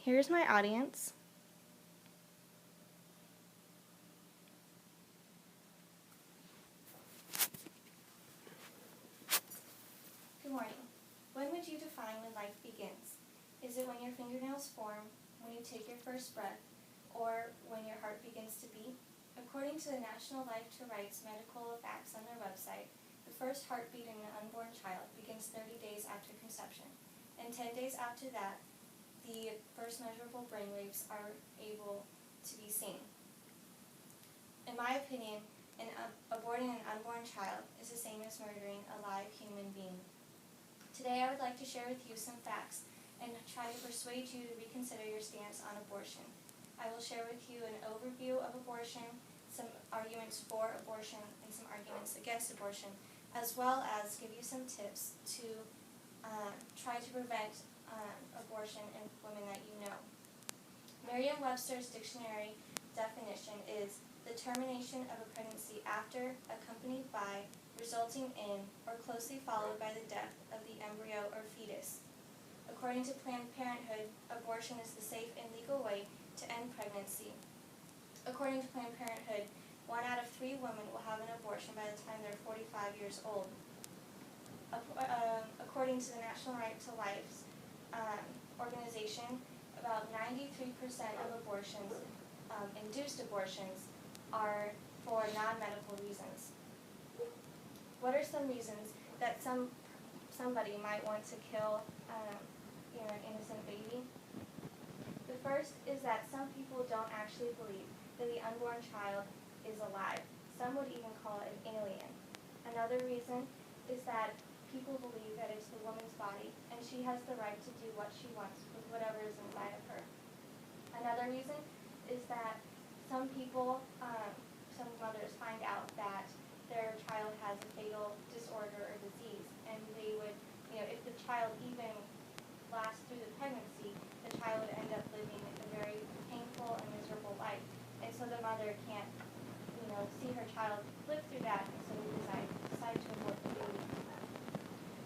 Here's my audience. Good morning. When would you define when life begins? Is it when your fingernails form, when you take your first breath, or when your heart begins to beat? According to the National Life to Rights medical facts on their website, the first heartbeat in an unborn child begins 30 days after conception, and 10 days after that, the first measurable brainwaves are able to be seen. In my opinion, aborting an unborn child is the same as murdering a live human being. Today I would like to share with you some facts and try to persuade you to reconsider your stance on abortion. I will share with you an overview of abortion, some arguments for abortion, and some arguments against abortion, as well as give you some tips to try to prevent abortion in women that you know. Merriam-Webster's dictionary definition is the termination of a pregnancy after, accompanied by, resulting in, or closely followed by the death of the embryo or fetus. According to Planned Parenthood, abortion is the safe and legal way to end pregnancy. According to Planned Parenthood, 1 out of 3 women will have an abortion by the time they're 45 years old. According to the National Right to Life organization, about 93% of abortions, induced abortions, are for non-medical reasons. What are some reasons that somebody might want to kill an innocent baby? The first is that some people don't actually believe that the unborn child is alive. Some would even call it an alien. Another reason is that people believe that it's the woman's body and she has the right to do what she wants with whatever is inside of her. Another reason is that some people, some mothers find out that their child has a fatal disorder or disease, and they would, if the child even lasts through the pregnancy, the child would end up living a very painful and miserable life. And so the mother can't, see her child live through that, and so they decide to abort the baby.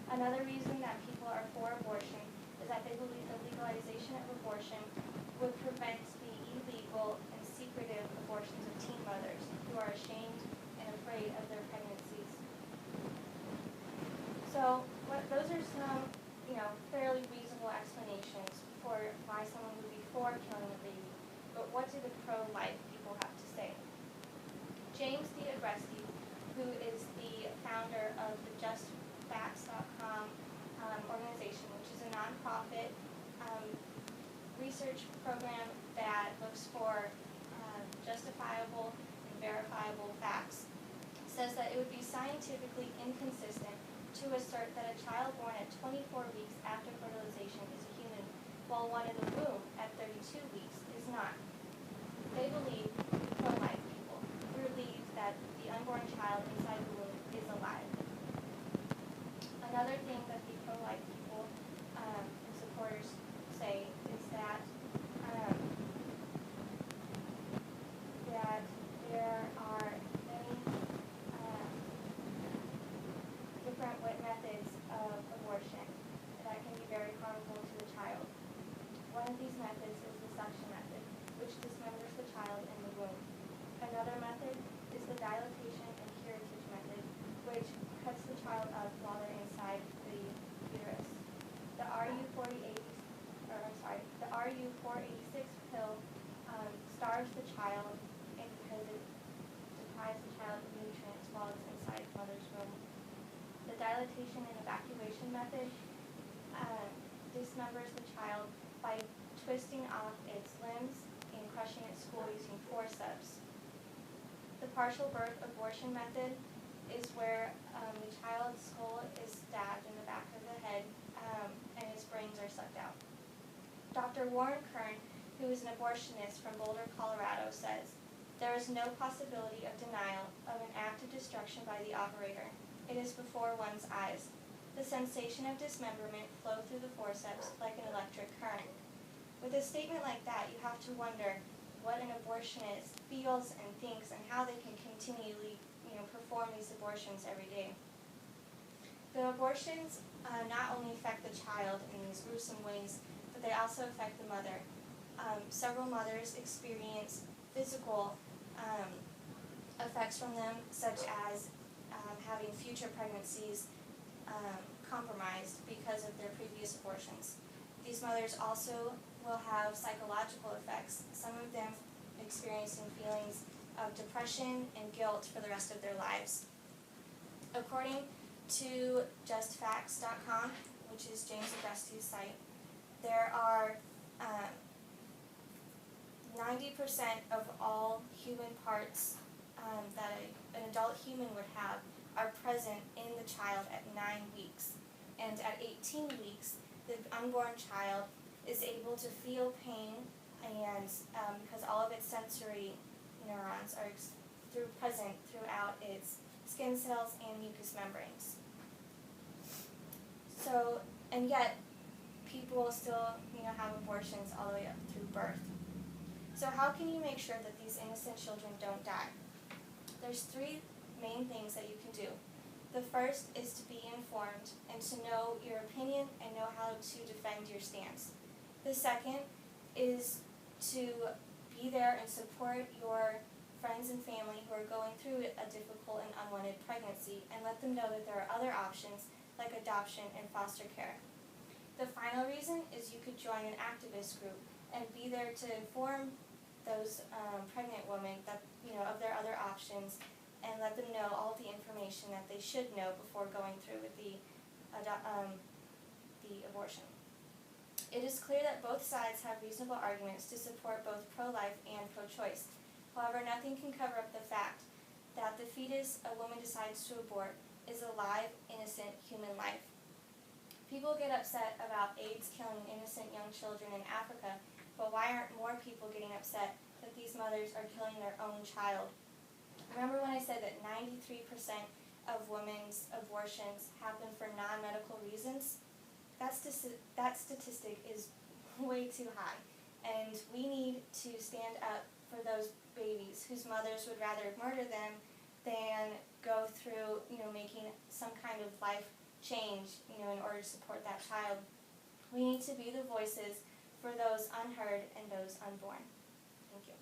Another reason that people are for abortion is that they believe the legalization of abortion would prevent the illegal and secretive abortions of teen mothers who are ashamed and afraid of their pregnancies. So those are some, fairly reasonable explanations for why someone would be for killing a baby. But what do the pro-life people have to say? James D. Agresti, who is the founder of the JustFacts.com organization, which is a nonprofit research program that looks for justifiable and verifiable facts, says that it would be scientifically inconsistent to assert that a child born at 24 weeks after fertilization is a human, while one in the womb at 32 weeks is not. They believe, pro-life people, believe that the unborn child inside the womb is alive. Another thing that the pro-life people and supporters say is that there are many different methods of abortion that can be very harmful to the child. One of these methods is the suction method, which dismembers the child in the womb. Another method is the dilatation and curettage method, which cuts the child up while they're inside the uterus. The RU486 pill starves the child because it deprives the child of nutrients while it's inside the mother's womb. The dilatation and evacuation method dismembers the child by twisting off its limbs and crushing its skull using forceps. The partial birth abortion method is where the child's skull is stabbed in the back of the head and his brains are sucked out. Dr. Warren Kern, who is an abortionist from Boulder, Colorado, says, "There is no possibility of denial of an act of destruction by the operator. It is before one's eyes. The sensation of dismemberment flows through the forceps like an electric current." With a statement like that, you have to wonder what an abortionist feels and thinks and how they can continually perform these abortions every day. The abortions not only affect the child in these gruesome ways, but they also affect the mother. several mothers experience physical effects from them, such as having future pregnancies compromised because of their previous abortions. These mothers also will have psychological effects, some of them experiencing feelings of depression and guilt for the rest of their lives. According to justfacts.com, which is James Agresty's site, there are 90% of all human parts that an adult human would have are present in the child at 9 weeks. And at 18 weeks, the unborn child is able to feel pain, and because all of its sensory neurons are present throughout its skin cells and mucous membranes. So, and yet, people still, have abortions all the way up through birth. So how can you make sure that these innocent children don't die? There's 3 main things that you can do. The first is to be informed and to know your opinion and know how to defend your stance. The second is to be there and support your friends and family who are going through a difficult and unwanted pregnancy, and let them know that there are other options like adoption and foster care. The final reason is you could join an activist group and be there to inform those pregnant women that of their other options, and let them know all the information that they should know before going through with the abortion. It is clear that both sides have reasonable arguments to support both pro-life and pro-choice. However, nothing can cover up the fact that the fetus a woman decides to abort is a live, innocent human life. People get upset about AIDS killing innocent young children in Africa, but why aren't more people getting upset that these mothers are killing their own child? Remember when I said that 93% of women's abortions happen for non-medical reasons? That statistic is way too high, and we need to stand up for those babies whose mothers would rather murder them than go through, making some kind of life change, in order to support that child. We need to be the voices for those unheard and those unborn. Thank you.